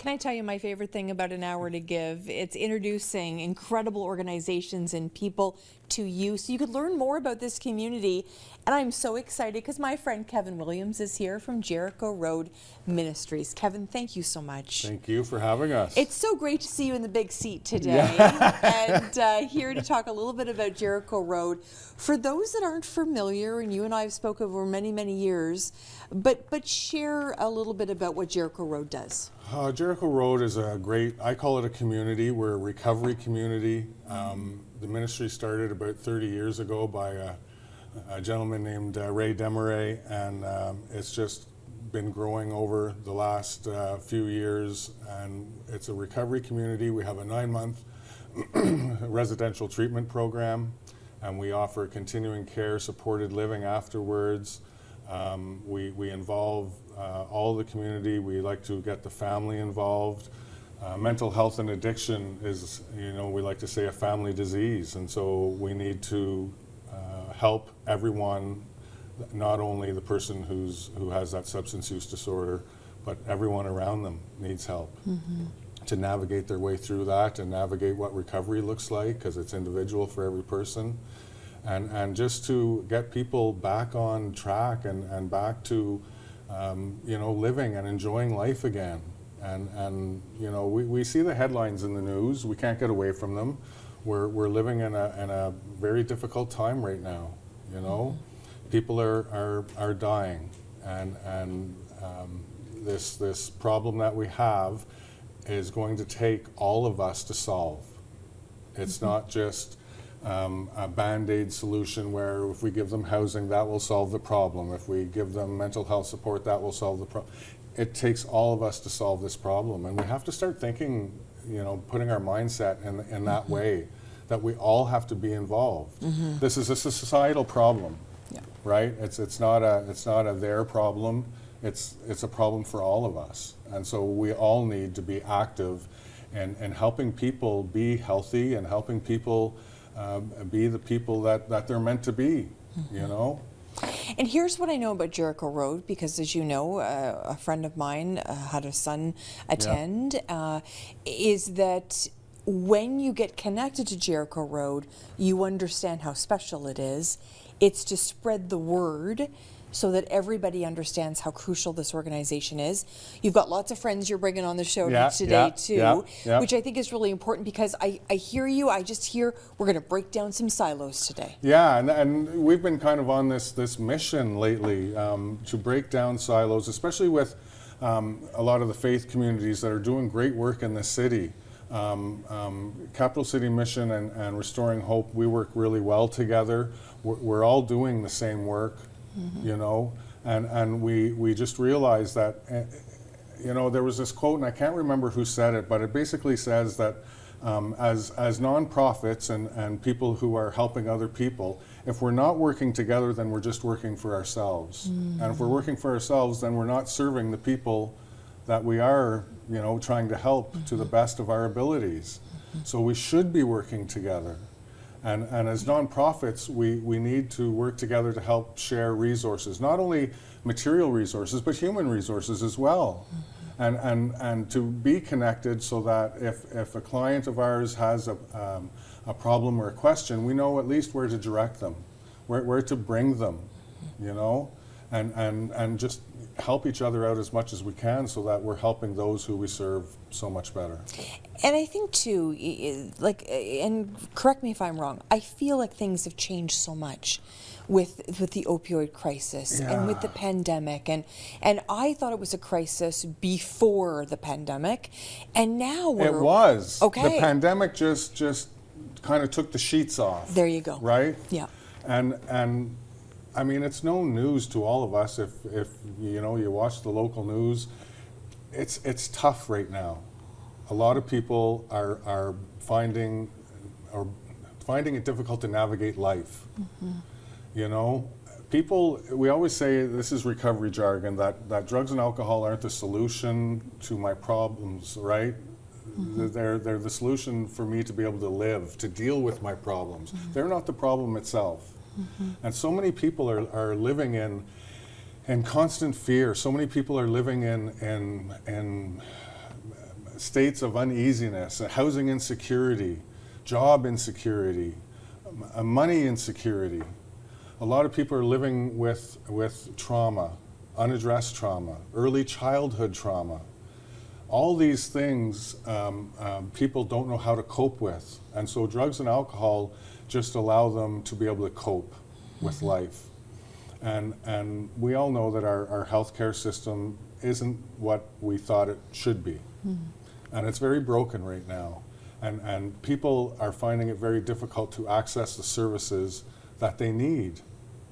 Can I tell you my favorite thing about An Hour to Give? It's introducing incredible organizations and people to you so you could learn more about this community. And I'm so excited because my friend Kevin Williams is here from Jericho Road Ministries. Kevin, thank you so much. Thank you for having us. It's so great to see you in the big seat today and here to talk a little bit about Jericho Road. For those that aren't familiar, and you and I have spoken over many, many years, but share a little bit about what Jericho Road does. Jericho Road is a great, I call it a community. We're a recovery community. The ministry started about 30 years ago by a gentleman named Ray Demaray, and it's just been growing over the last few years, and it's a recovery community. We have a 9-month residential treatment program, and we offer continuing care, supported living afterwards. We involve all the community. We like to get the family involved. Mental health and addiction is, we like to say, a family disease, and so we need to help everyone, not only the person who has that substance use disorder, but everyone around them needs help to navigate their way through that and navigate what recovery looks like, because it's individual for every person. And just to get people back on track and back to living and enjoying life again. And we see the headlines in the news. We can't get away from them. We're living in a very difficult time right now. People are dying, and this problem that we have is going to take all of us to solve. It's not just a Band-Aid solution where if we give them housing, that will solve the problem. If we give them mental health support, that will solve the problem. It takes all of us to solve this problem, and we have to start thinking, putting our mindset in that way, that we all have to be involved. This is a societal problem, right? It's not a their problem. It's a problem for all of us, and so we all need to be active and helping people be healthy and helping people be the people that they're meant to be, And here's what I know about Jericho Road, because as you know, a friend of mine had a son attend, is that when you get connected to Jericho Road, you understand how special it is. It's to spread the word so that everybody understands how crucial this organization is. You've got lots of friends you're bringing on the show today too, which I think is really important, because I hear you, I just hear we're going to break down some silos today. Yeah, and we've been kind of on this mission lately to break down silos, especially with a lot of the faith communities that are doing great work in the city. Capital City Mission and Restoring Hope, we work really well together. We're all doing the same work. And we just realized that, there was this quote, and I can't remember who said it, but it basically says that as nonprofits and people who are helping other people, if we're not working together, then we're just working for ourselves. And if we're working for ourselves, then we're not serving the people that we are, trying to help to the best of our abilities. So we should be working together. And as nonprofits, we need to work together to help share resources, not only material resources, but human resources as well. And to be connected so that if a client of ours has a problem or a question, we know at least where to direct them, where to bring them, and just help each other out as much as we can so that we're helping those who we serve so much better. And I think too, and correct me if I'm wrong, I feel like things have changed so much with the opioid crisis and with the pandemic, and I thought it was a crisis before the pandemic, and now it was. The pandemic just kind of took the sheets off. There you go. Right? Yeah. And I mean, it's no news to all of us if you watch the local news. It's tough right now. A lot of people are finding it difficult to navigate life. People, we always say, this is recovery jargon, that drugs and alcohol aren't the solution to my problems, right? They're the solution for me to be able to live, to deal with my problems. They're not the problem itself. And so many people are living in constant fear. So many people are living in states of uneasiness, housing insecurity, job insecurity, money insecurity. A lot of people are living with trauma, unaddressed trauma, early childhood trauma. All these things people don't know how to cope with. And so drugs and alcohol just allow them to be able to cope with life. And we all know that our healthcare system isn't what we thought it should be. And it's very broken right now. And people are finding it very difficult to access the services that they need.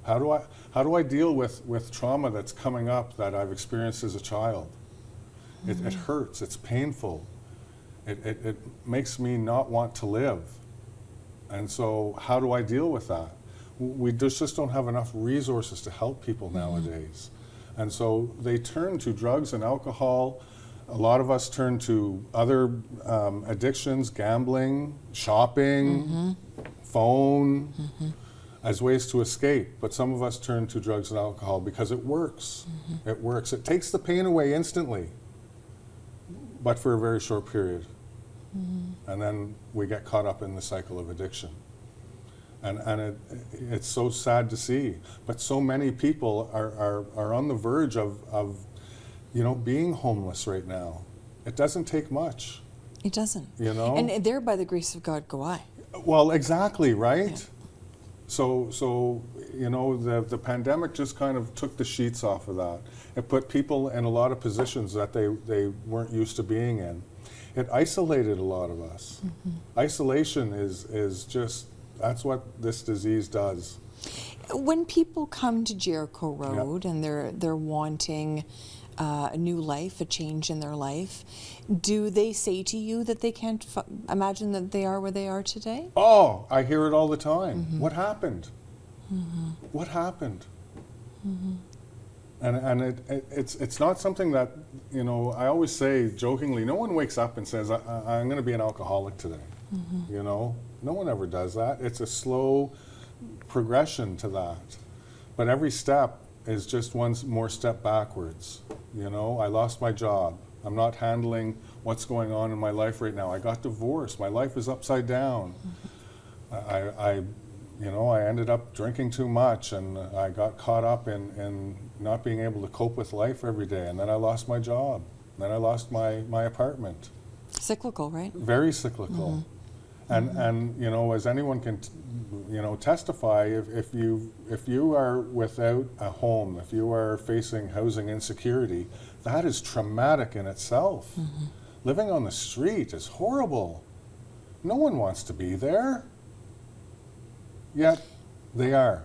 How do I deal with trauma that's coming up that I've experienced as a child? It hurts, it's painful. It makes me not want to live. And so how do I deal with that? We just don't have enough resources to help people nowadays. And so they turn to drugs and alcohol. A lot of us turn to other addictions, gambling, shopping, phone, as ways to escape. But some of us turn to drugs and alcohol because it works. It works. It takes the pain away instantly, but for a very short period. And then we get caught up in the cycle of addiction. And it's so sad to see. But so many people are on the verge of being homeless right now. It doesn't take much. It doesn't. And there, by the grace of God, go I. Well, exactly, right? Yeah. So the pandemic just kind of took the sheets off of that. It put people in a lot of positions that they weren't used to being in. It isolated a lot of us. Isolation is just, that's what this disease does. When people come to Jericho Road and they're wanting a new life, a change in their life, do they say to you that they can't imagine that they are where they are today? Oh, I hear it all the time. What happened? What happened? And it's not something that, I always say jokingly, no one wakes up and says, I'm going to be an alcoholic today. No one ever does that. It's a slow progression to that. But every step is just one more step backwards. I lost my job. I'm not handling what's going on in my life right now. I got divorced. My life is upside down. I ended up drinking too much, and I got caught up in not being able to cope with life every day. And then I lost my job. Then I lost my apartment. Cyclical, right? Very cyclical. And as anyone can testify, if you are without a home, if you are facing housing insecurity, that is traumatic in itself. Living on the street is horrible. No one wants to be there. Yet they are.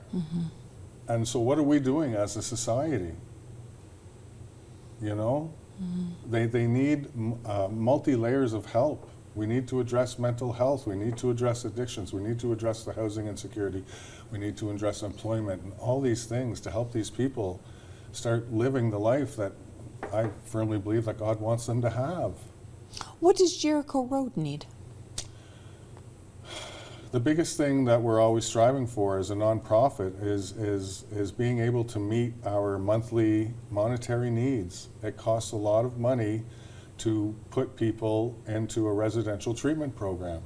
And so what are we doing as a society? They need multi-layers of help. We need to address mental health. We need to address addictions. We need to address the housing insecurity. We need to address employment and all these things to help these people start living the life that I firmly believe that God wants them to have. What does Jericho Road need? The biggest thing that we're always striving for as a nonprofit is being able to meet our monthly monetary needs. It costs a lot of money to put people into a residential treatment program,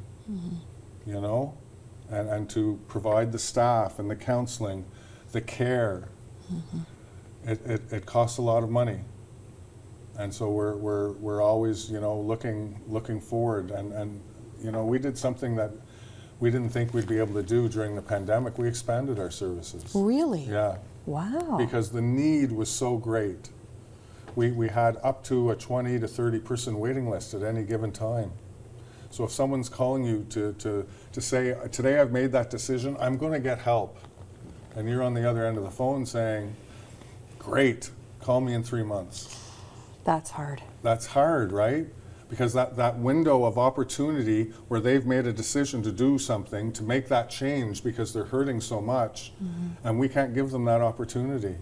and to provide the staff and the counseling, the care. It costs a lot of money, and so we're always looking forward, and we did something that we didn't think we'd be able to do during the pandemic. We expanded our services. Really? Yeah. Wow. Because the need was so great. We had up to a 20 to 30 person waiting list at any given time. So if someone's calling you to say, today I've made that decision, I'm going to get help, and you're on the other end of the phone saying, great, call me in 3 months. That's hard. That's hard, right? Because that window of opportunity where they've made a decision to do something, to make that change because they're hurting so much, and we can't give them that opportunity.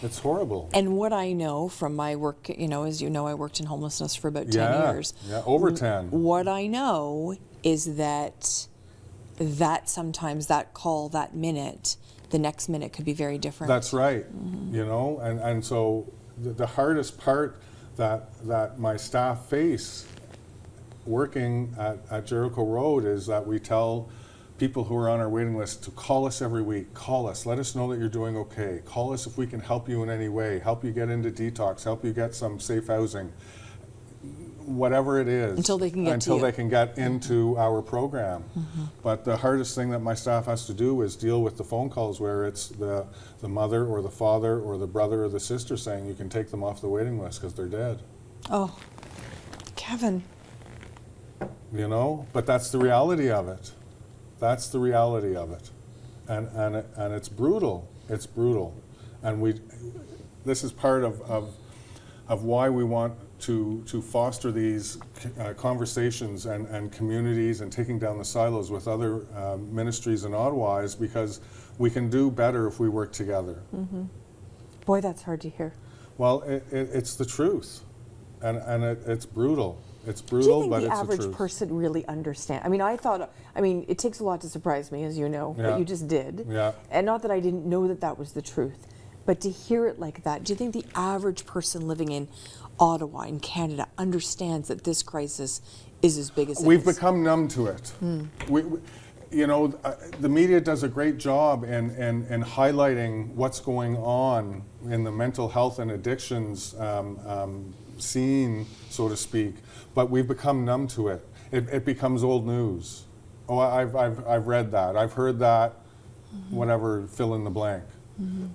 It's horrible. And what I know from my work, as you know, I worked in homelessness for about 10 years. Yeah, over 10. What I know is that sometimes that call, that minute, the next minute could be very different. That's right. And so the hardest part that my staff face working at Jericho Road is that we tell people who are on our waiting list to call us every week. Call us. Let us know that you're doing okay. Call us if we can help you in any way, help you get into detox, help you get some safe housing, whatever it is. Until they can get to you. they can get into our program. But the hardest thing that my staff has to do is deal with the phone calls where it's the mother or the father or the brother or the sister saying you can take them off the waiting list because they're dead. Oh, Kevin. You know, but that's the reality of it. That's the reality of it, and it's brutal. It's brutal, and this is part of why we want to foster these conversations and communities and taking down the silos with other ministries in Ottawa, is because we can do better if we work together. Boy, that's hard to hear. Well, it's the truth, and it's brutal. It's Do you brutal, think but the it's the average truth. person really understands? I mean, it takes a lot to surprise me, as you know, Yeah. but you just did. Yeah. And not that I didn't know that that was the truth, but to hear it like that, do you think the average person living in Ottawa, in Canada, understands that this crisis is as big as it We've is? become numb to it. You know, the media does a great job in highlighting what's going on in the mental health and addictions scene, so to speak, but we've become numb to it. It becomes old news. Oh, I've read that. I've heard that. Whatever, fill in the blank.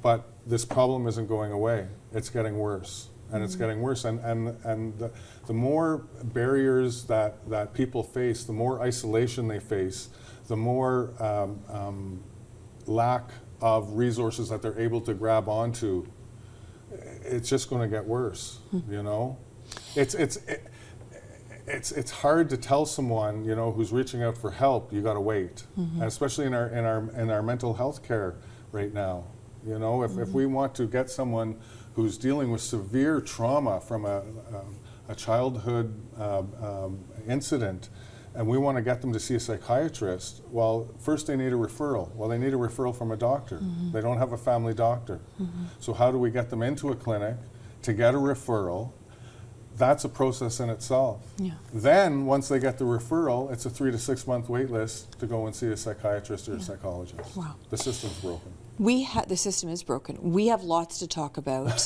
But this problem isn't going away. It's getting worse, and it's getting worse. And the more barriers that people face, the more isolation they face, the more lack of resources that they're able to grab onto, it's just going to get worse. You know, it's hard to tell someone, you know, who's reaching out for help, you got to wait, and especially in our mental health care right now. You know, if we want to get someone who's dealing with severe trauma from a childhood incident, and we want to get them to see a psychiatrist, well, first they need a referral. Well, they need a referral from a doctor. They don't have a family doctor. So how do we get them into a clinic to get a referral? That's a process in itself. Yeah. Then, once they get the referral, it's a 3 to 6 month wait list to go and see a psychiatrist or a psychologist. Wow. The system's broken. The system is broken. We have lots to talk about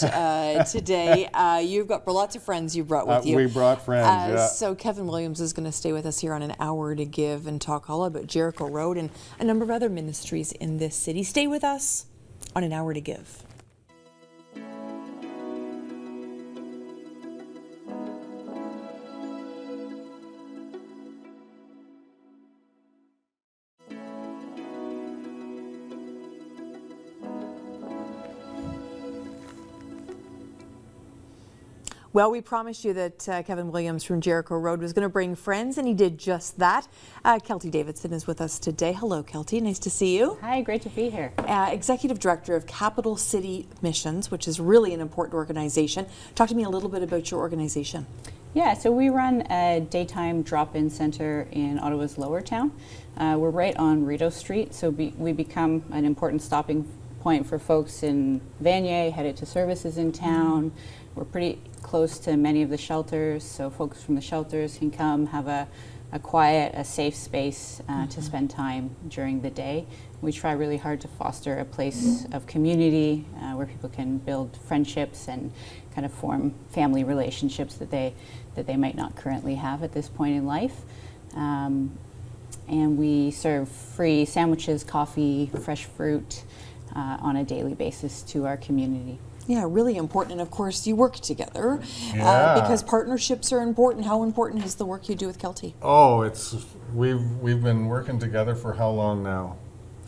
today. You've got lots of friends you brought with you. We brought friends, yeah. So Kevin Williams is going to stay with us here on An Hour to Give and talk all about Jericho Road and a number of other ministries in this city. Stay with us on An Hour to Give. Well, we promised you that Kevin Williams from Jericho Road was going to bring friends, and he did just that. Kelty Davidson is with us today. Hello, Kelty. Nice to see you. Hi, great to be here. Executive Director of Capital City Missions, which is really an important organization. Talk to me a little bit about your organization. Yeah, so we run a daytime drop-in center in Ottawa's Lower Town. We're right on Rideau Street, so we become an important stopping point for folks in Vanier, headed to services in town. We're pretty close to many of the shelters, so folks from the shelters can come, have a quiet, a safe space to spend time during the day. We try really hard to foster a place of community where people can build friendships and kind of form family relationships that they might not currently have at this point in life. And we serve free sandwiches, coffee, fresh fruit on a daily basis to our community. Yeah, really important. And of course, you work together because partnerships are important. How important is the work you do with Kelty? Oh, we've been working together for how long now?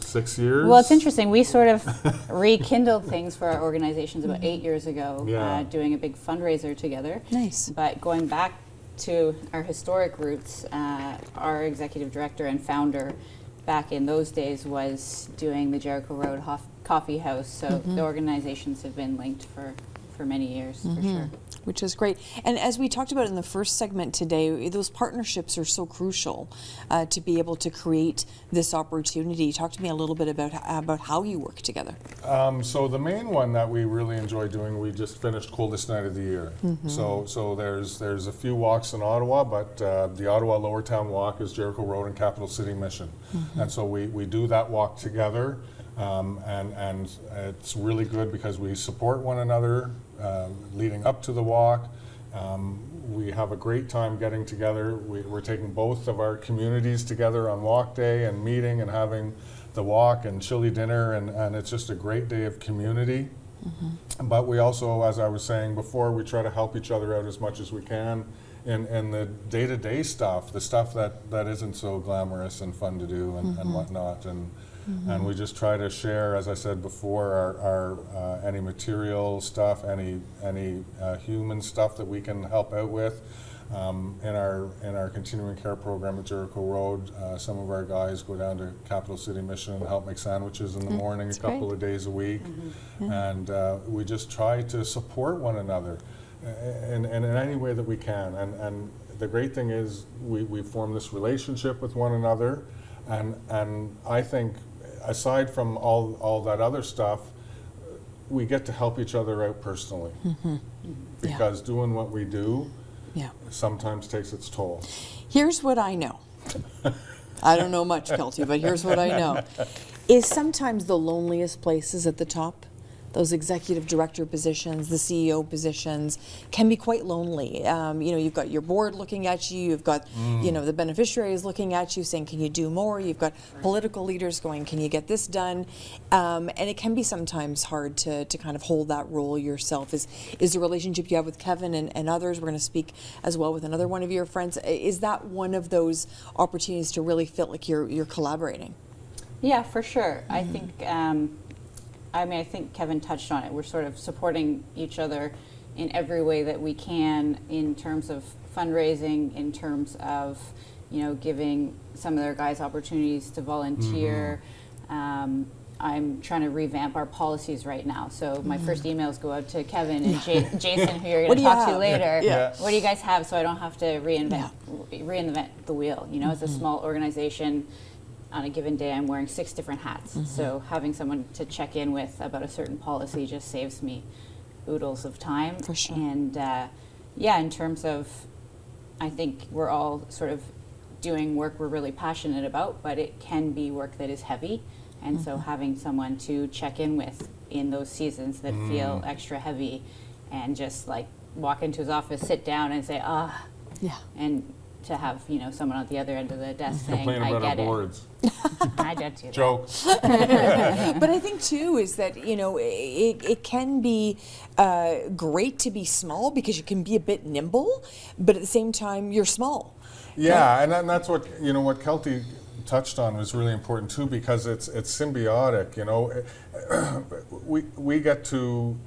6 years? Well, it's interesting. We sort of rekindled things for our organizations about 8 years ago, doing a big fundraiser together. Nice. But going back to our historic roots, our executive director and founder back in those days was doing the Jericho Road Coffee House. So the organizations have been linked for for many years, for sure. Which is great. And as we talked about in the first segment today, those partnerships are so crucial to be able to create this opportunity. Talk to me a little bit about how you work together. So the main one that we really enjoy doing, we just finished Coldest Night of the Year. So there's a few walks in Ottawa, but the Ottawa Lower Town Walk is Jericho Road and Capital City Mission. And so we do that walk together, and it's really good because we support one another leading up to the walk. We have a great time getting together. We're taking both of our communities together on walk day and meeting and having the walk and chili dinner, and it's just a great day of community. But we also, as I was saying before, we try to help each other out as much as we can in the day-to-day stuff, the stuff that isn't so glamorous and fun to do and whatnot. And we just try to share, as I said before, our any material stuff, any human stuff that we can help out with. In our continuing care program at Jericho Road, some of our guys go down to Capital City Mission and help make sandwiches in the morning, a couple of days a week. And we just try to support one another in any way that we can. And the great thing is we form this relationship with one another. And I think, aside from all that other stuff, we get to help each other out personally. Because doing what we do sometimes takes its toll. Here's what I know. I don't know much, Kelty, but here's what I know. Is sometimes the loneliest places at the top. Those executive director positions, the CEO positions, can be quite lonely. You've got your board looking at you, you've got, the beneficiaries looking at you saying, can you do more? You've got political leaders going, can you get this done? And it can be sometimes hard to kind of hold that role yourself. Is the relationship you have with Kevin and others, we're going to speak as well with another one of your friends, is that one of those opportunities to really feel like you're collaborating? Yeah, for sure. I think I think Kevin touched on it. We're sort of supporting each other in every way that we can, in terms of fundraising, in terms of, giving some of their guys opportunities to volunteer. I'm trying to revamp our policies right now. So my first emails go out to Kevin and Jason, who you're going to talk to later. What do you guys have, so I don't have to reinvent the wheel? It's a small organization. On a given day, I'm wearing 6 different hats. So having someone to check in with about a certain policy just saves me oodles of time. For sure. And in terms of, I think we're all sort of doing work we're really passionate about, but it can be work that is heavy. And so having someone to check in with in those seasons that feel extra heavy, and just like walk into his office, sit down and say, and to have someone on the other end of the desk saying, I get it. I get you. Joke. But I think too is that it can be great to be small because you can be a bit nimble, but at the same time you're small. Yeah, and that's what what Kelty touched on was really important too, because it's symbiotic. We get to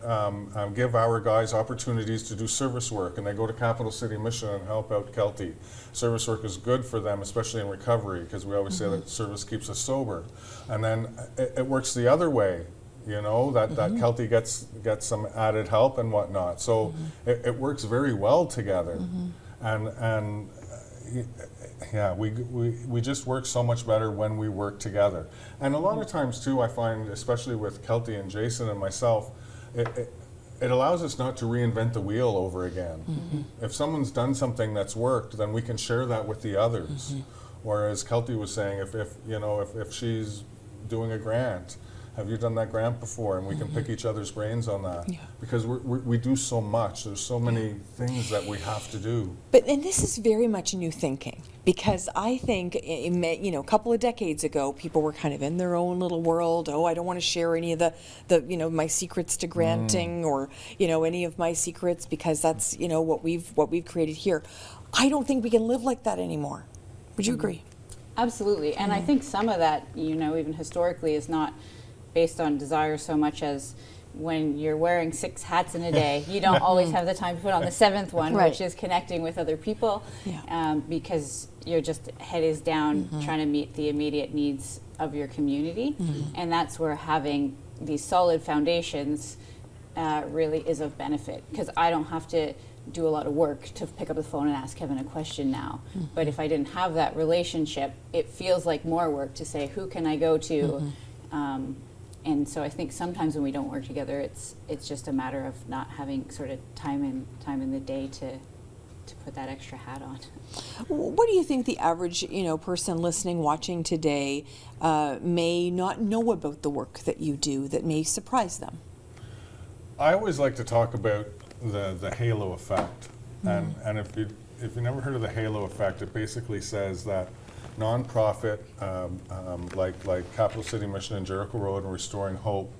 give our guys opportunities to do service work, and they go to Capital City Mission and help out Kelty. Service work is good for them, especially in recovery, because we always say that service keeps us sober. And then it works the other way, that Kelty gets some added help and whatnot. So it works very well together. And we just work so much better when we work together. And a lot of times too, I find, especially with Kelty and Jason and myself, it allows us not to reinvent the wheel over again. If someone's done something that's worked, then we can share that with the others. Whereas Kelty was saying, if she's doing a grant, have you done that grant before? And we can pick each other's brains on that. Because we do so much. There's so many things that we have to do. And this is very much new thinking, because I think, a couple of decades ago, people were kind of in their own little world. Oh, I don't want to share any of the my secrets to granting, or, any of my secrets, because that's, what we've created here. I don't think we can live like that anymore. Would you agree? Absolutely. And I think some of that, even historically, is not based on desire so much as when you're wearing 6 hats in a day, you don't always have the time to put on the 7th one, which is connecting with other people, because you're just head is down trying to meet the immediate needs of your community. And that's where having these solid foundations really is of benefit, because I don't have to do a lot of work to pick up the phone and ask Kevin a question now. But if I didn't have that relationship, it feels like more work to say, who can I go to? And so I think sometimes when we don't work together, it's just a matter of not having sort of time in the day to put that extra hat on. What do you think the average, person listening, watching today may not know about the work that you do that may surprise them? I always like to talk about the halo effect. And if you never heard of the halo effect, it basically says that nonprofit like Capital City Mission and Jericho Road and Restoring Hope,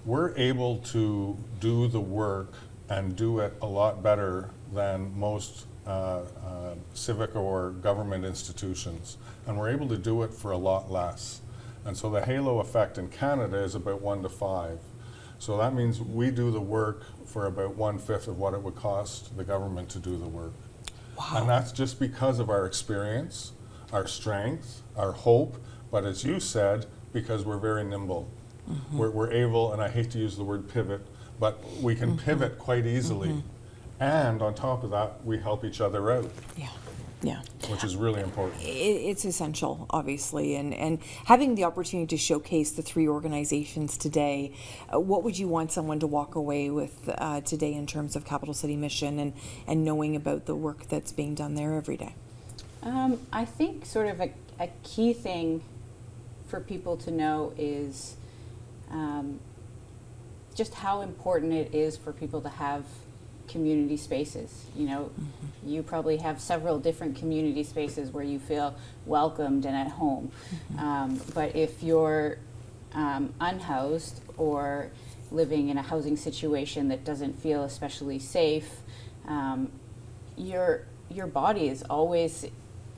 we're able to do the work and do it a lot better than most civic or government institutions. And we're able to do it for a lot less. And so the halo effect in Canada is about 1 to 5. So that means we do the work for about 1/5 of what it would cost the government to do the work. Wow. And that's just because of our experience, our strength, our hope, but as you said, because we're very nimble. We're able, and I hate to use the word pivot, but we can pivot quite easily. And on top of that, we help each other out, Yeah. which is really important. It's essential, obviously, and having the opportunity to showcase the 3 organizations today, what would you want someone to walk away with today in terms of Capital City Mission and knowing about the work that's being done there every day? I think sort of a key thing for people to know is just how important it is for people to have community spaces. You probably have several different community spaces where you feel welcomed and at home. But if you're unhoused or living in a housing situation that doesn't feel especially safe, your body is always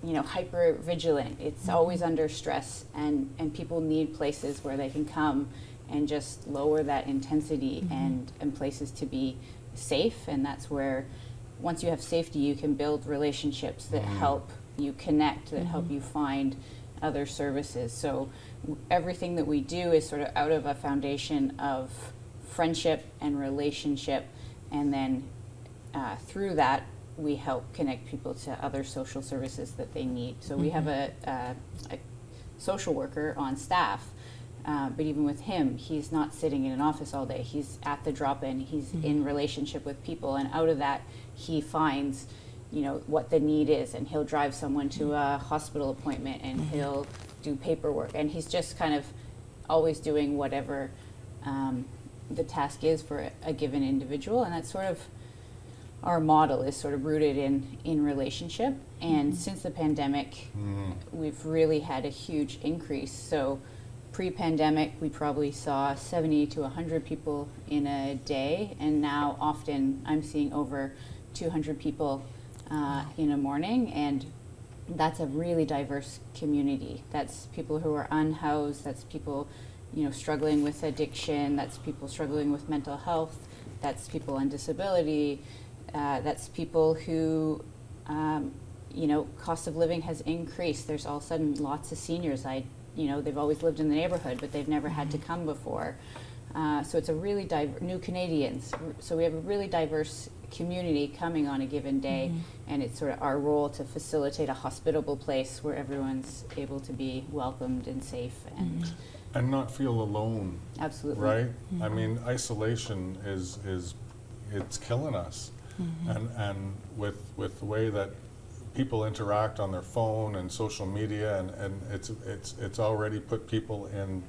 hyper vigilant. It's always under stress, and people need places where they can come and just lower that intensity and places to be safe. And that's where, once you have safety, you can build relationships that help you connect, that help you find other services. So everything that we do is sort of out of a foundation of friendship and relationship, and then through that we help connect people to other social services that they need. So we have a social worker on staff, but even with him, he's not sitting in an office all day. He's at the drop-in, he's in relationship with people, and out of that he finds what the need is, and he'll drive someone to a hospital appointment, and he'll do paperwork, and he's just kind of always doing whatever the task is for a given individual. And that's sort of our model, is sort of rooted in relationship. And since the pandemic, we've really had a huge increase. So pre-pandemic, we probably saw 70 to 100 people in a day, and now often I'm seeing over 200 people in a morning. And that's a really diverse community. That's people who are unhoused, that's people struggling with addiction, that's people struggling with mental health, that's people on disability, that's people who cost of living has increased. There's all of a sudden lots of seniors. They've always lived in the neighborhood, but they've never had to come before. So it's a really new Canadians. So we have a really diverse community coming on a given day, and it's sort of our role to facilitate a hospitable place where everyone's able to be welcomed and safe And not feel alone. Absolutely. Right? I mean, isolation is it's killing us. And with the way that people interact on their phone and social media, and it's already put people in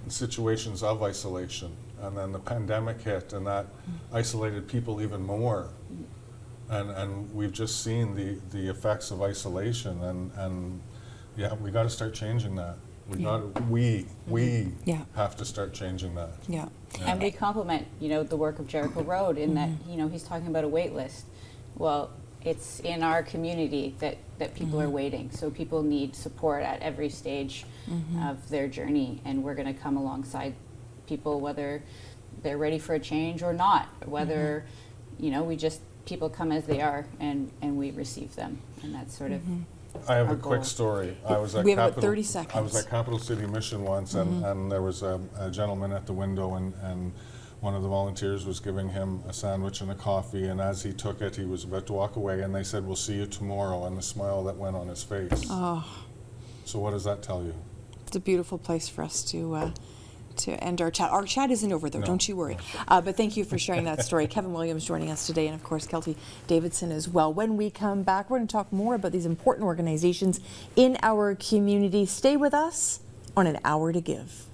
situations of isolation. And then the pandemic hit, and that isolated people even more. And we've just seen the effects of isolation, and yeah, we got to start changing that. We have to start changing that. Yeah. And we complement, the work of Jericho Road in that, he's talking about a wait list. Well, it's in our community that people are waiting. So people need support at every stage of their journey, and we're going to come alongside people, whether they're ready for a change or not, whether, people come as they are, and we receive them. And that's sort of I have our a quick goal. story. We have about 30 seconds. I was at Capital City Mission once, and there was a gentleman at the window, and one of the volunteers was giving him a sandwich and a coffee, and as he took it, he was about to walk away, and they said, "We'll see you tomorrow," and the smile that went on his face. Oh, So what does that tell you? it's a beautiful place for us to end our chat. Our chat isn't over, though, No. don't you worry. But thank you for sharing that story. Kevin Williams joining us today, and of course, Kelty Davidson as well. When we come back, we're going to talk more about these important organizations in our community. Stay with us on An Hour to Give.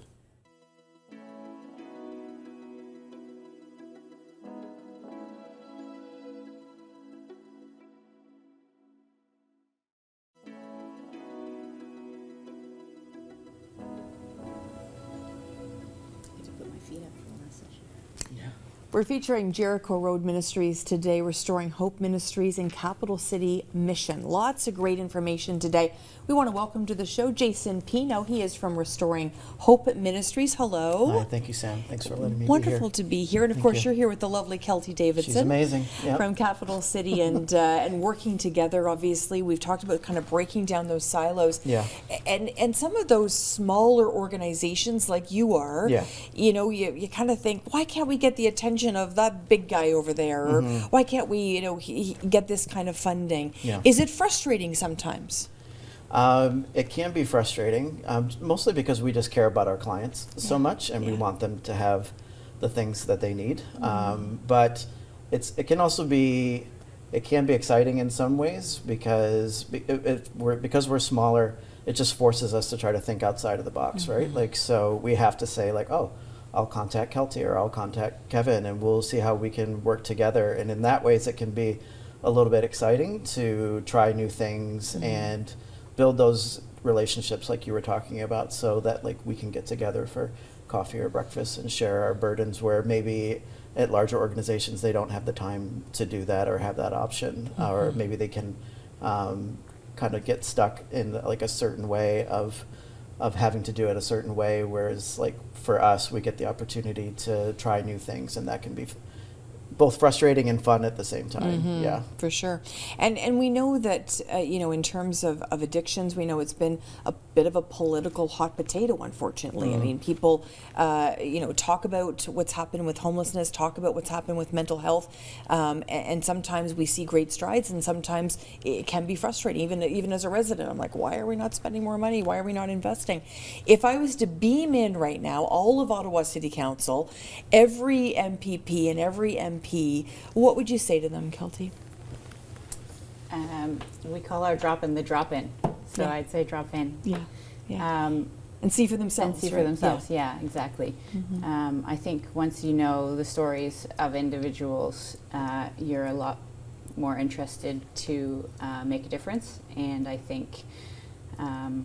We're featuring Jericho Road Ministries today, Restoring Hope Ministries and Capital City Mission. Lots of great information today. We want to welcome to the show Jason Pino. He is from Restoring Hope Ministries. Hello. Hi, thank you, Sam. Thanks for letting me Wonderful be to be here. And of Thank course, you. you're here with the lovely Kelty Davidson. She's amazing. Yep. From Capital City and working together, obviously. We've talked about kind of breaking down those silos. Yeah. And some of those smaller organizations like you are, Yeah. you know, you kind of think, why can't we get the attention of that big guy over there? Or why can't we, you know, get this kind of funding? Yeah. Is it frustrating sometimes? It can be frustrating, mostly because we just care about our clients so much, and we want them to have the things that they need. But it can also be, it can be exciting in some ways because because we're smaller. It just forces us to try to think outside of the box, right? Like, so we have to say like, oh, I'll contact Kelty or I'll contact Kevin, and we'll see how we can work together. And in that ways, it can be a little bit exciting to try new things and build those relationships like you were talking about, so that like we can get together for coffee or breakfast and share our burdens, where maybe at larger organizations they don't have the time to do that or have that option, or maybe they can kind of get stuck in like a certain way of having to do it a certain way, whereas like for us we get the opportunity to try new things, and that can be both frustrating and fun at the same time. Yeah, For sure. And we know that, you know, in terms of addictions, we know it's been a bit of a political hot potato, unfortunately. I mean, people, you know, talk about what's happened with homelessness, talk about what's happened with mental health, and sometimes we see great strides, and sometimes it can be frustrating. Even as a resident, I'm like, why are we not spending more money? Why are we not investing? If I was to beam in right now, all of Ottawa City Council, every MPP and every MP, what would you say to them, Kelty? We call our drop-in the drop-in. So Yeah. I'd say drop in. Yeah. And see for themselves. And see for right? themselves, yeah, exactly. I think once you know the stories of individuals, you're a lot more interested to make a difference. And I think, we're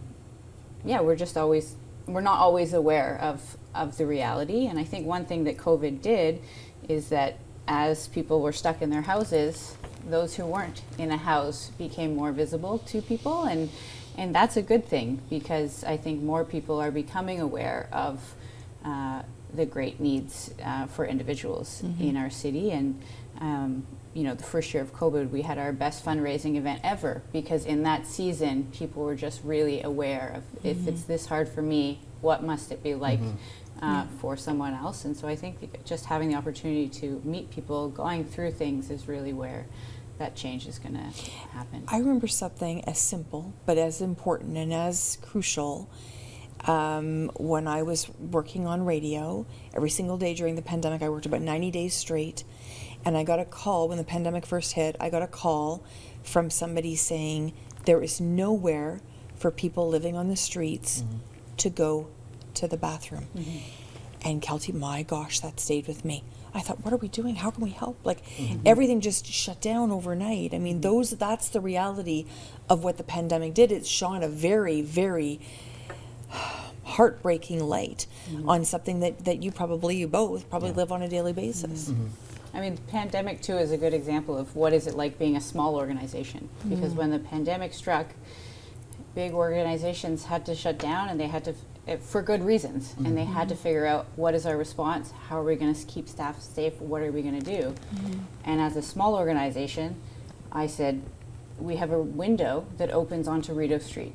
not always aware of the reality. And I think one thing that COVID did is that as people were stuck in their houses, those who weren't in a house became more visible to people, and that's a good thing, because I think more people are becoming aware of the great needs for individuals in our city. And you know, the first year of COVID, we had our best fundraising event ever, because in that season, people were just really aware of, if it's this hard for me, what must it be like for someone else? And so I think just having the opportunity to meet people going through things is really where that change is going to happen. I remember something as simple but as important and as crucial when I was working on radio. Every single day during the pandemic, I worked about 90 days straight, and I got a call when the pandemic first hit. I got a call from somebody saying there is nowhere for people living on the streets to go to the bathroom. And Kelty, my gosh, that stayed with me. I thought, what are we doing? How can we help? Like, everything just shut down overnight. I mean, that's the reality of what the pandemic did. It shone a very, very heartbreaking light on something that you both live on a daily basis. I mean, the pandemic too is a good example of what is it like being a small organization, because when the pandemic struck, big organizations had to shut down, and they had to, for good reasons, and they had to figure out, what is our response? How are we going to keep staff safe? What are we going to do? And as a small organization, I said, we have a window that opens onto Rideau Street,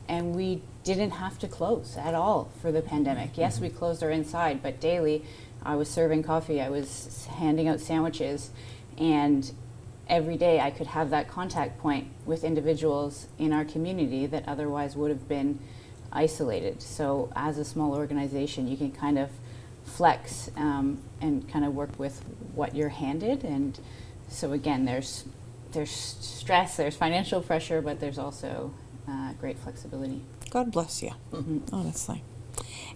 and we didn't have to close at all for the pandemic. Yes, we closed our inside, but daily I was serving coffee, I was handing out sandwiches, and every day I could have that contact point with individuals in our community that otherwise would have been isolated. So as a small organization, you can kind of flex and kind of work with what you're handed. And so again, there's stress, there's financial pressure, but there's also great flexibility. God bless you, honestly.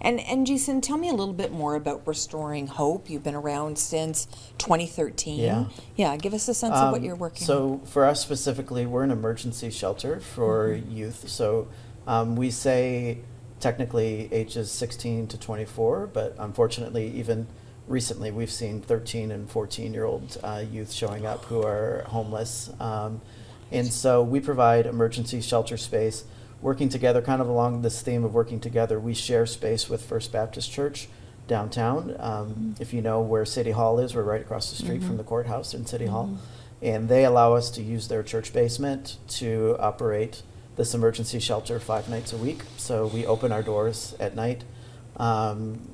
And Jason, tell me a little bit more about Restoring Hope. You've been around since 2013. Yeah. Yeah, give us a sense of what you're working on. So for us specifically, we're an emergency shelter for youth. So we say technically ages 16 to 24, but unfortunately even recently we've seen 13 and 14-year-old youth showing up who are homeless. And so we provide emergency shelter space. Working together, kind of along this theme of working together, we share space with First Baptist Church downtown. If you know where City Hall is, we're right across the street from the courthouse in City Hall. And they allow us to use their church basement to operate this emergency shelter 5 nights a week. So we open our doors at night.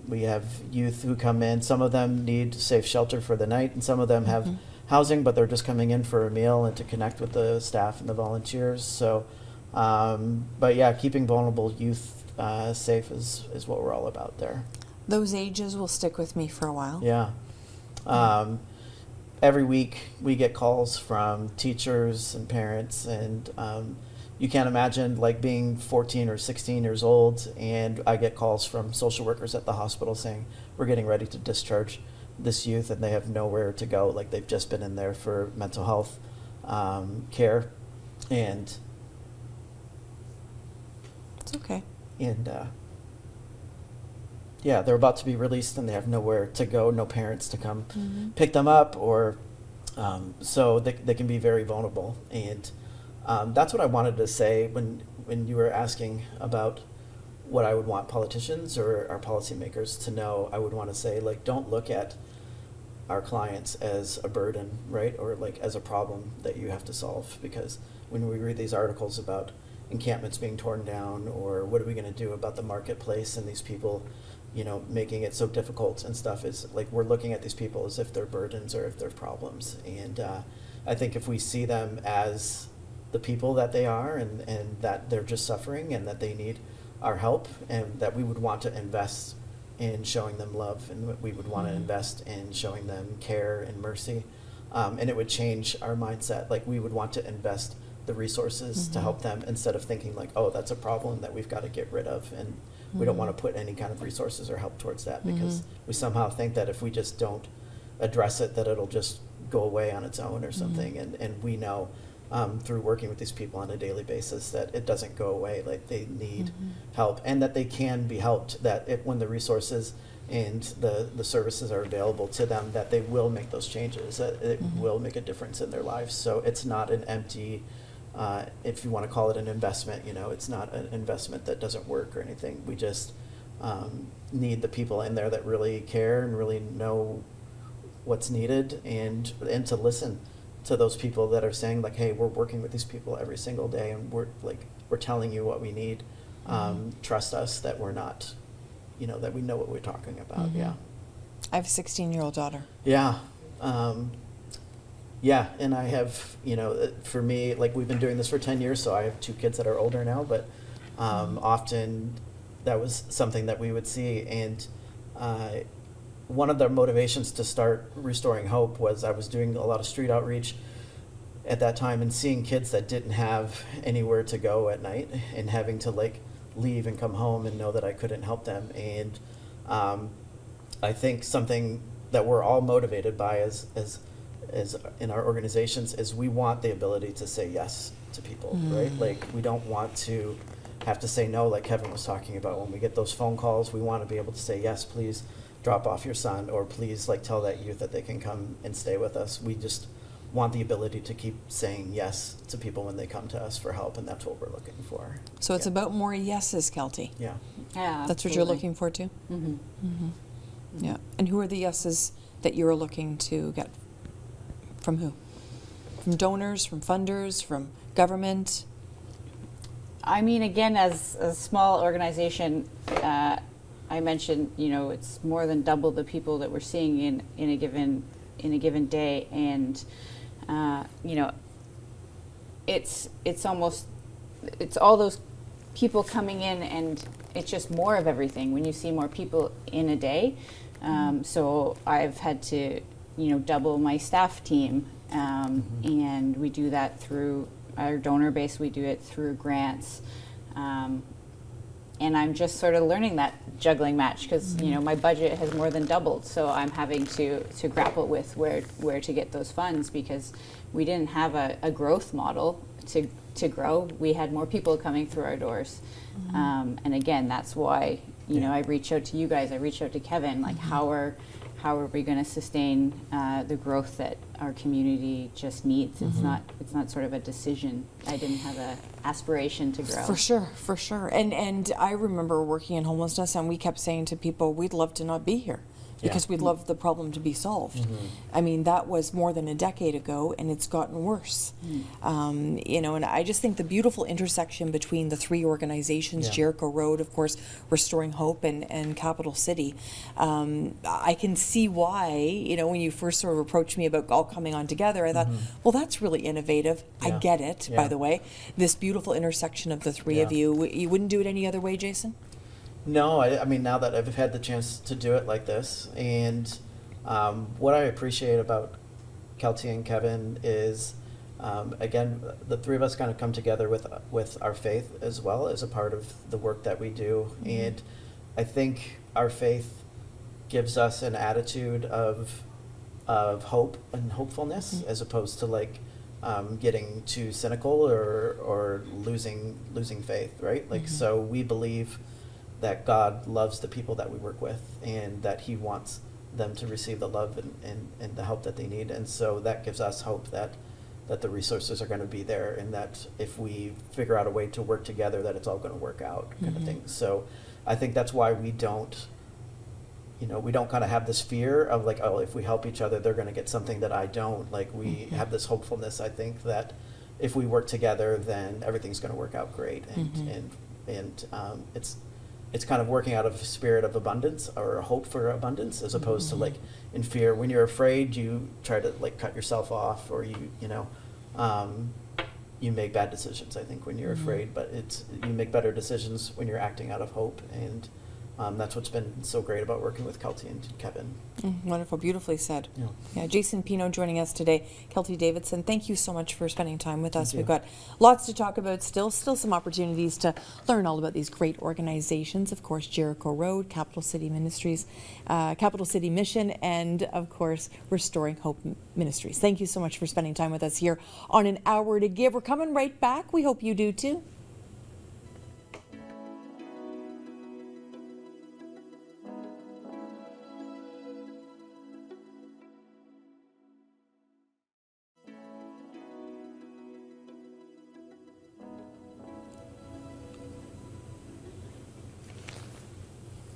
We have youth who come in. Some of them need safe shelter for the night, and some of them have housing, but they're just coming in for a meal and to connect with the staff and the volunteers. So but yeah, keeping vulnerable youth safe is what we're all about there. Those ages will stick with me for a while. Yeah. Every week we get calls from teachers and parents, and you can't imagine like being 14 or 16 years old, and I get calls from social workers at the hospital saying, we're getting ready to discharge this youth and they have nowhere to go. Like they've just been in there for mental health care, and It's okay. Yeah, they're about to be released and they have nowhere to go, no parents to come pick them up, or so they can be very vulnerable. And that's what I wanted to say when you were asking about what I would want politicians or our policymakers to know. I would want to say, like, don't look at our clients as a burden, right? Or like as a problem that you have to solve, because when we read these articles about encampments being torn down, or what are we going to do about the marketplace and these people, making it so difficult and stuff, is like we're looking at these people as if they're burdens or if they're problems. And I think if we see them as the people that they are, and that they're just suffering and that they need our help, and that we would want to invest in showing them love, and we would want to invest in showing them care and mercy, and it would change our mindset. Like we would want to invest the resources to help them, instead of thinking like, oh, that's a problem that we've got to get rid of, and we don't want to put any kind of resources or help towards that, because we somehow think that if we just don't address it, that it'll just go away on its own or something. And we know through working with these people on a daily basis that it doesn't go away. Like they need help, and that they can be helped, that when the resources and the services are available to them, that they will make those changes, that it will make a difference in their lives. So it's not an empty, if you want to call it an investment, it's not an investment that doesn't work or anything. We just need the people in there that really care and really know what's needed, and to listen to those people that are saying like, hey, we're working with these people every single day, and we're telling you what we need. Trust us that we're not, that we know what we're talking about. Yeah. I have a 16-year-old daughter. Yeah. Yeah, and I have, for me, like we've been doing this for 10 years, so I have 2 kids that are older now, but often that was something that we would see. And one of the motivations to start Restoring Hope was I was doing a lot of street outreach at that time, and seeing kids that didn't have anywhere to go at night, and having to like leave and come home and know that I couldn't help them. And I think something that we're all motivated by as in our organizations is we want the ability to say yes to people, right? Like we don't want to have to say no, like Kevin was talking about. When we get those phone calls, we want to be able to say, yes, please drop off your son, or please like tell that youth that they can come and stay with us. We just want the ability to keep saying yes to people when they come to us for help, and that's what we're looking for. So it's about more yeses, Kelty. Yeah. Yeah, That's what you're looking for too? Yeah. And who are the yeses that you're looking to get? From who? From donors, from funders, from government? I mean, again, as a small organization, I I mentioned, it's more than double the people that we're seeing in a given day, and it's all those people coming in, and it's just more of everything when you see more people in a day. So I've had to, double my staff team, and we do that through our donor base. We do it through grants, and I'm just sort of learning that juggling match because my budget has more than doubled. So I'm having to grapple with where to get those funds, because we didn't have a growth model to grow. We had more people coming through our doors, and again, that's why I reach out to you guys. I reach out to Kevin. Like, how are we going to sustain the growth that our community just needs? It's not sort of a decision. I didn't have a aspiration to grow. For sure. And I remember working in homelessness, and we kept saying to people, we'd love to not be here, because we'd love the problem to be solved. I mean, that was more than a decade ago, and it's gotten worse. And I just think the beautiful intersection between the three organizations, Jericho Road, of course, Restoring Hope, and Capital City, I can see why, when you first sort of approached me about all coming on together, I thought, well, that's really innovative. I get it, by the way. This beautiful intersection of the three of you. You wouldn't do it any other way, Jason? No, I mean, now that I've had the chance to do it like this, and what I appreciate about Kelty and Kevin is, again, the three of us kind of come together with our faith as well as a part of the work that we do. And I think our faith gives us an attitude of hope and hopefulness, as opposed to getting too cynical or losing faith, right? So we believe that God loves the people that we work with, and that He wants them to receive the love and the help that they need. And so that gives us hope that the resources are going to be there, and that if we figure out a way to work together, that it's all going to work out, kind of thing. So I think that's why we don't kind of have this fear of if we help each other, they're going to get something that I don't. We have this hopefulness, I think, that if we work together, then everything's going to work out great. And it's kind of working out of a spirit of abundance, or a hope for abundance, as opposed to in fear. When you're afraid, you try to cut yourself off, or you make bad decisions, I think, when you're afraid. But you make better decisions when you're acting out of hope, and that's what's been so great about working with Kelty and Kevin. Wonderful, beautifully said. Yeah. Jason Pino joining us today. Kelty Davidson, thank you so much for spending time with us. Thank you. We've got lots to talk about still some opportunities to learn all about these great organizations. Of course, Jericho Road, Capital City Ministries, Capital City Mission, and of course, Restoring Hope Ministries. Thank you so much for spending time with us here on An Hour to Give. We're coming right back. We hope you do too.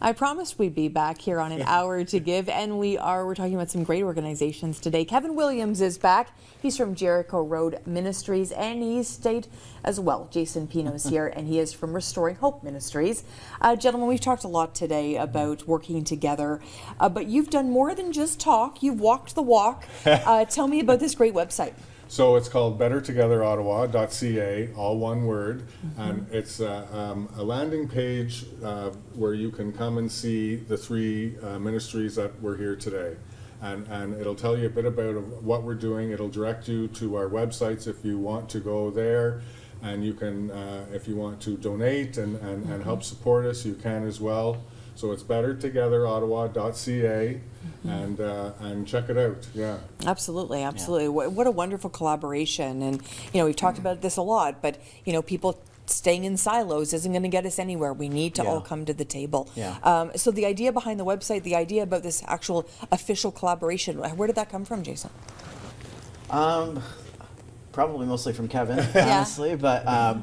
I promised we'd be back here on An Hour to Give, and we're talking about some great organizations today. Kevin Williams is back. He's from Jericho Road Ministries, and he's stayed as well. Jason Pino's here, and he is from Restoring Hope Ministries. Gentlemen, we've talked a lot today about working together, but you've done more than just talk. You've walked the walk. Tell me about this great website. So it's called bettertogetherottawa.ca, all one word, and it's a landing page where you can come and see the three ministries that were here today. And it'll tell you a bit about what we're doing. It'll direct you to our websites if you want to go there, and you can, if you want to donate and help support us, you can as well. So it's bettertogetherottawa.ca, and check it out. Yeah. Absolutely. What a wonderful collaboration. And we've talked about this a lot, but people staying in silos isn't going to get us anywhere. We need to all come to the table. Yeah. So the idea behind the website, the idea about this actual official collaboration, where did that come from, Jason? Probably mostly from Kevin, honestly, but I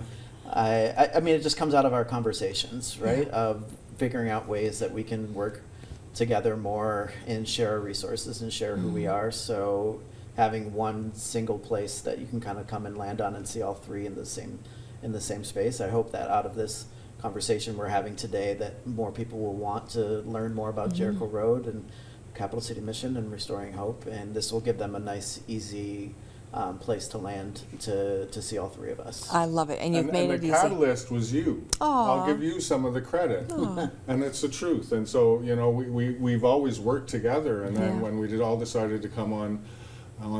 mean, it just comes out of our conversations, right? Of figuring out ways that we can work together more and share our resources and share who we are. So having one single place that you can kind of come and land on and see all three in the same space. I hope that out of this conversation we're having today, that more people will want to learn more about Jericho Road and Capital City Mission and Restoring Hope, and this will give them a nice, easy place to land to see all three of us. I love it, and you've made it the easy. catalyst was you. Aw. I'll give you some of the credit, and it's the truth. And so, you know, we've always worked together. And then Yeah. when we all decided to come on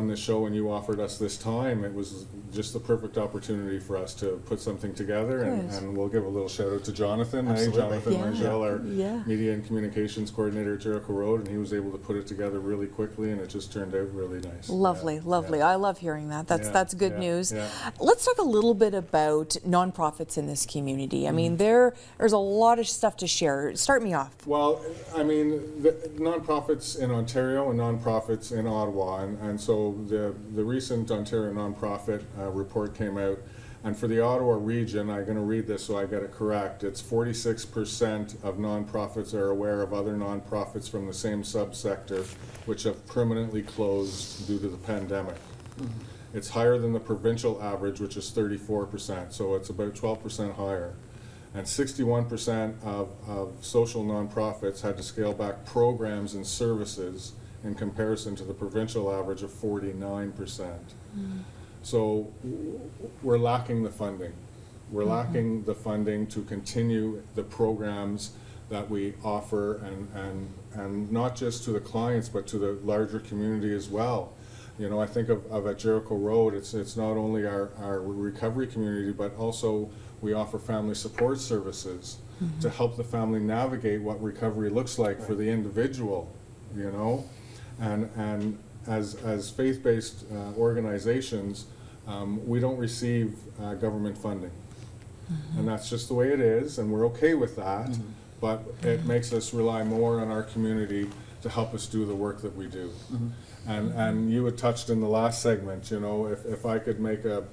the show, and you offered us this time, it was just the perfect opportunity for us to put something together. Good. And we'll give a little shout out to Jonathan. Absolutely. Jonathan Yeah. Margell, our Yeah. media and communications coordinator at Jericho Road, and he was able to put it together really quickly, and it just turned out really nice. Lovely, Yeah, lovely. yeah. I love hearing that. That's Yeah, that's good yeah, news. yeah. Let's talk a little bit about nonprofits in this community. I mean, there's a lot of stuff to share. Start me off. Well, I mean, the nonprofits in Ontario and nonprofits in Ottawa, and so the recent Ontario nonprofit report came out, and for the Ottawa region, I'm going to read this so I get it correct. It's 46% of nonprofits are aware of other nonprofits from the same subsector which have permanently closed due to the pandemic. It's higher than the provincial average, which is 34%, so it's about 12% higher. And 61% of social nonprofits had to scale back programs and services in comparison to the provincial average of 49%. So we're lacking the funding. We're lacking the funding to continue the programs that we offer, and not just to the clients, but to the larger community as well. You know, I think of at Jericho Road, it's not only our recovery community, but also we offer family support services to help the family navigate what recovery looks like for the individual, you know? And as faith-based organizations, we don't receive government funding. And that's just the way it is, and we're okay with that, but it makes us rely more on our community to help us do the work that we do. And you had touched in the last segment, you know, if I could make a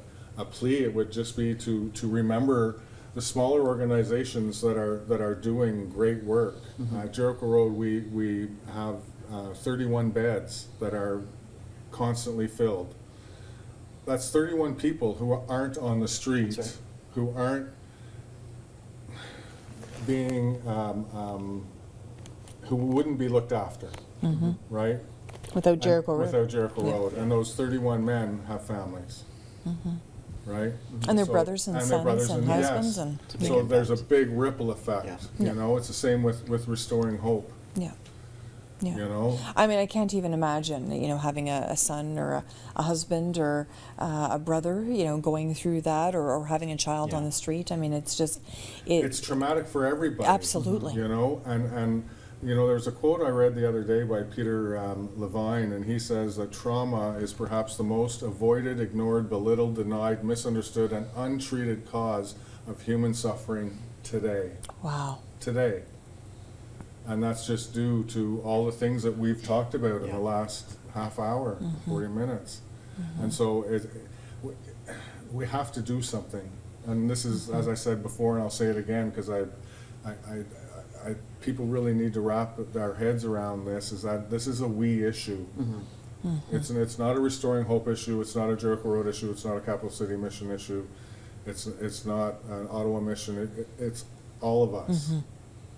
plea, it would just be to remember the smaller organizations that are doing great work. At Jericho Road, we have 31 beds that are constantly filled. That's 31 people who aren't on the street, That's right. who aren't being, who wouldn't be looked after, right? Without Jericho Road. Without Jericho Road. And those 31 men have families, right? And their So- brothers and their sons brothers and yes. husbands and- It's a big So there's a impact. big ripple effect, Yeah. you know? It's the same with Restoring Hope, Yeah. Yeah. you know? I mean, I can't even imagine, you know, having a son or a husband or a brother, you know, going through that, or having a child on Yeah. the street. I mean, it's just, It's traumatic for everybody. Absolutely. You know, and you know, there's a quote I read the other day by Peter Levine, and he says that trauma is perhaps the most avoided, ignored, belittled, denied, misunderstood, and untreated cause of human suffering today. wow. Today. And that's just due to all the things that we've talked about in Yeah. the last half hour, 40 minutes. And so we have to do something. And this is, as I said before, and I'll say it again, because people really need to wrap their heads around this, is that this is a we issue. It's not a Restoring Hope issue, it's not a Jericho Road issue, it's not a Capital City Mission issue, it's not an Ottawa mission, it's all of us.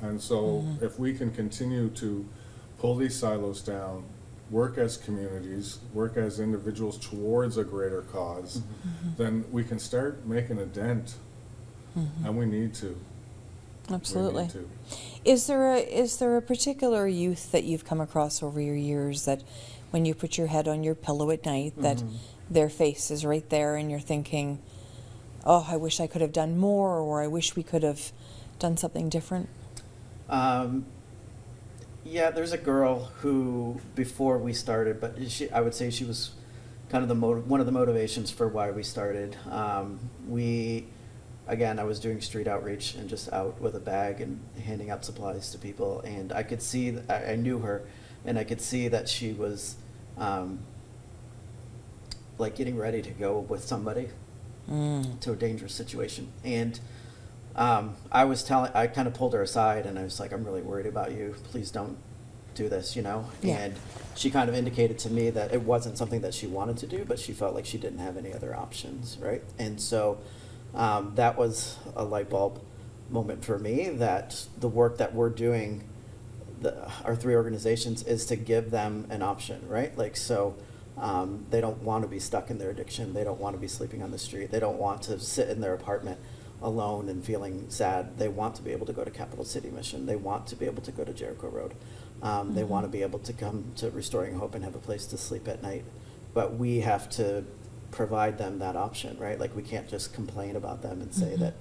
And so if we can continue to pull these silos down, work as communities, work as individuals towards a greater cause, then we can start making a dent. And we need to. Absolutely. We need to. Is there a particular youth that you've come across over your years that when you put your head on your pillow at night, that their face is right there and you're thinking, oh, I wish I could have done more, or I wish we could have done something different? Yeah, there's a girl who, before we started, but I would say she was kind of one of the motivations for why we started. Again, I was doing street outreach and just out with a bag and handing out supplies to people, and I could see, I knew her, and I could see that she was like getting ready to go with somebody to a dangerous situation. And I kind of pulled her aside, and I was like, I'm really worried about you. Please don't do this, you know? Yeah. And she kind of indicated to me that it wasn't something that she wanted to do, but she felt like she didn't have any other options, right? And so that was a light bulb moment for me that the work that we're doing, our three organizations, is to give them an option, right? Like, so they don't want to be stuck in their addiction. They don't want to be sleeping on the street. They don't want to sit in their apartment alone and feeling sad. They want to be able to go to Capital City Mission. They want to be able to go to Jericho Road. They want to be able to come to Restoring Hope and have a place to sleep at night. But we have to provide them that option, right? Like, we can't just complain about them and say that,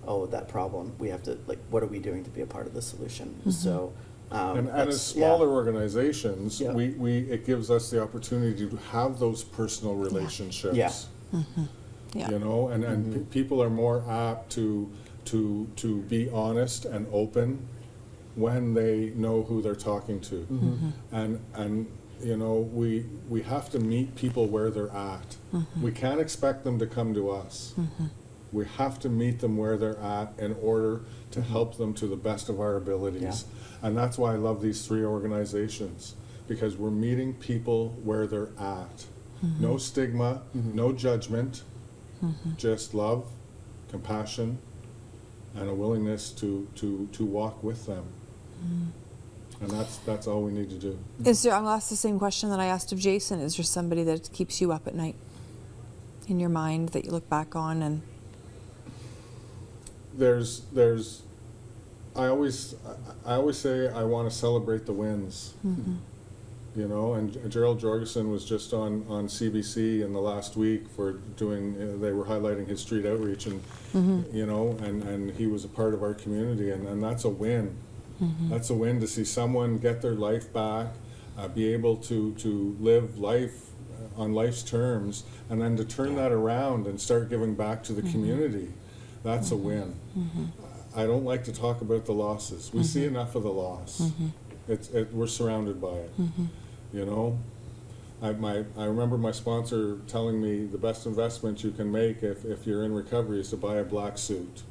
oh, that problem. We have to, like, what are we doing to be a part of the solution? So, And as smaller organizations, Yeah. it gives us the opportunity to have those personal relationships. Yeah. Yeah. You know, and people are more apt to be honest and open when they know who they're talking to. And you know, we have to meet people where they're at. We can't expect them to come to us. We have to meet them where they're at in order to help them to the best of our abilities. And that's why I love these three organizations, because we're meeting people where they're at. No stigma, no judgment, just love, compassion, and a willingness to walk with them. And that's all we need to do. Is there, I'll ask the same question that I asked of Jason. Is there somebody that keeps you up at night in your mind that you look back on? And I always say I want to celebrate the wins. You know, and Gerald Jorgensen was just on CBC in the last week for doing, they were highlighting his street outreach, and you know, and he was a part of our community, and that's a win. That's a win to see someone get their life back, be able to live life on life's terms, and then to turn that around and start giving back to the community. That's a win. I don't like to talk about the losses. We see enough of the loss. We're surrounded by it. You know, I remember my sponsor telling me the best investment you can make if you're in recovery is to buy a black suit.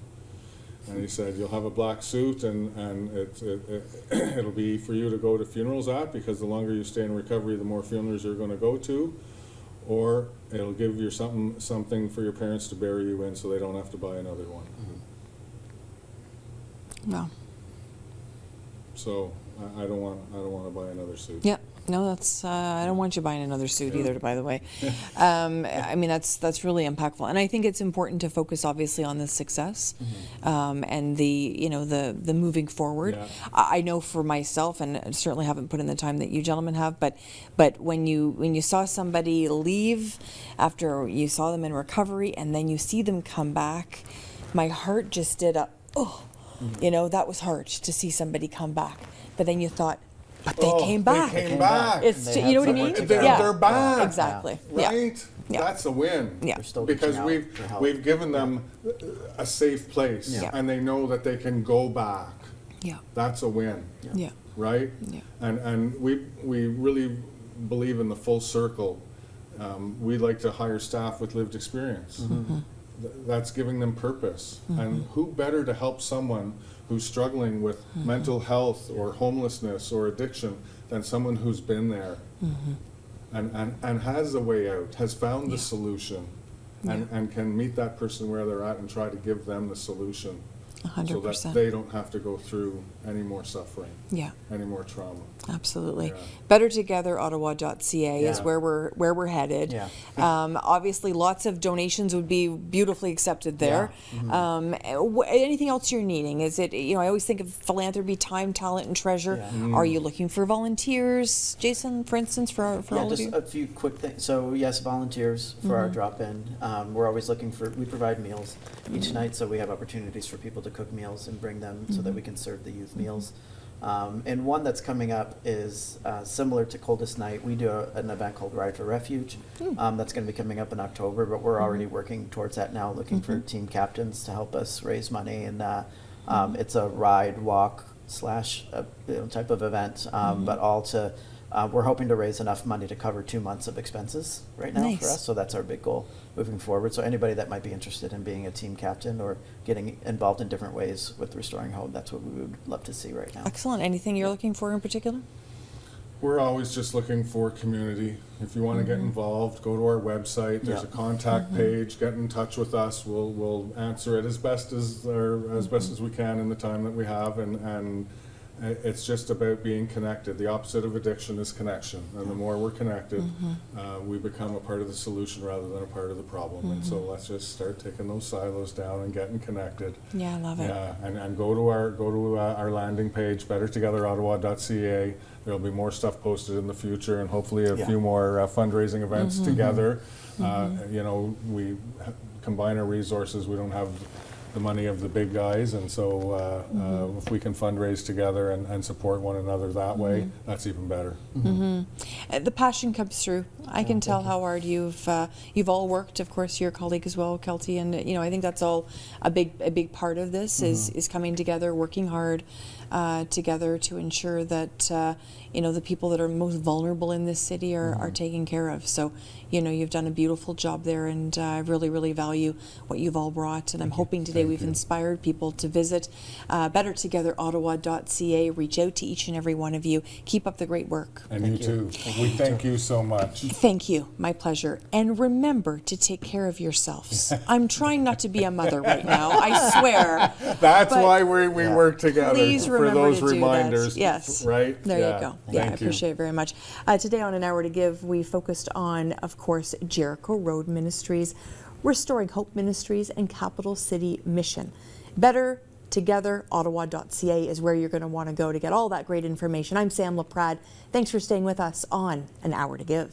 And he said, you'll have a black suit, and it'll be for you to go to funerals at, because the longer you stay in recovery, the more funerals you're going to go to, or it'll give you something for your parents to bury you in, so they don't have to buy another one. well, So I don't want to buy another suit. yeah. No, that's. I don't want you buying another suit either. By the way, I mean that's really impactful, and I think it's important to focus obviously on the success, and the moving forward. Yeah. I know for myself, and I certainly haven't put in the time that you gentlemen have, but when you saw somebody leave after you saw them in recovery, and then you see them come back, my heart just did a you know, that was hard to see somebody come back, but then you thought. But they came back. They came back. It's you know what I mean? They're back. Exactly. Right? Yeah. That's a win. Yeah. They're still Because reaching out for help. we've given them a safe place, Yeah. and they know that they can go back. Yeah. That's a win. Yeah. Right? Yeah. And we really believe in the full circle. We like to hire staff with lived experience. That's giving them purpose. And who better to help someone who's struggling with mental health or homelessness or addiction than someone who's been there and has a way out, has found the solution, and can meet that person where they're at and try to give them the solution. 100%. So that they don't have to go through any more suffering, Yeah. any more trauma. Absolutely. Yeah. BetterTogetherOttawa.ca is Yeah. where we're headed. Yeah. Obviously, lots of donations would be beautifully accepted there. Yeah. Anything else you're needing? Is it, you know, I always think of philanthropy, time, talent, and treasure. Yeah. Are you looking for volunteers, Jason, for instance, for all of Just you? a few quick things. So yes, volunteers for our drop-in. We're always looking for, we provide meals each night, so we have opportunities for people to cook meals and bring them so that we can serve the youth meals. And one that's coming up is similar to Coldest Night. We do an event called Ride for Refuge. That's going to be coming up in October, but we're already working towards that now, looking for team captains to help us raise money. And it's a ride, walk / type of event, but all to, we're hoping to raise enough money to cover 2 months of expenses right now for Nice. us. So that's our big goal moving forward. So anybody that might be interested in being a team captain or getting involved in different ways with Restoring Hope, that's what we would love to see right now. Excellent. Anything you're looking for in particular? We're always just looking for community. If you want to get involved, go to our website. There's Yeah. a contact page. Get in touch with us. We'll answer it as best as we can in the time that we have. And it's just about being connected. The opposite of addiction is connection. And the more we're connected, we become a part of the solution rather than a part of the problem. And so let's just start taking those silos down and getting connected. Yeah, I love it. Yeah, and go to our landing page, bettertogetherottawa.ca. There'll be more stuff posted in the future, and hopefully a Yeah. few more fundraising events together. You know, we combine our resources. We don't have the money of the big guys, and so if we can fundraise together and support one another that way, that's even better. The passion comes through. I can tell how hard you've all worked. Of course, your colleague as well, Kelty, and you know I think that's all a big part of this is coming together, working hard together to ensure that you know the people that are most vulnerable in this city are taken care of. So you know you've done a beautiful job there, and I really value what you've all brought. And I'm hoping today we've inspired people to visit bettertogetherottawa.ca. Reach out to each and every one of you. Keep up the great work. And you too. We thank you so much. Thank you. My pleasure. And remember to take care of yourselves. I'm trying not to be a mother right now, I swear. That's But why we work together please for remember those to do reminders. that. Yes. Right? There you go. Yeah, I Thank you. appreciate it very much. Today on An Hour to Give, we focused on, of course, Jericho Road Ministries, Restoring Hope Ministries, and Capital City Mission. BetterTogetherOttawa.ca is where you're going to want to go to get all that great information. I'm Sam Laprade. Thanks for staying with us on An Hour to Give.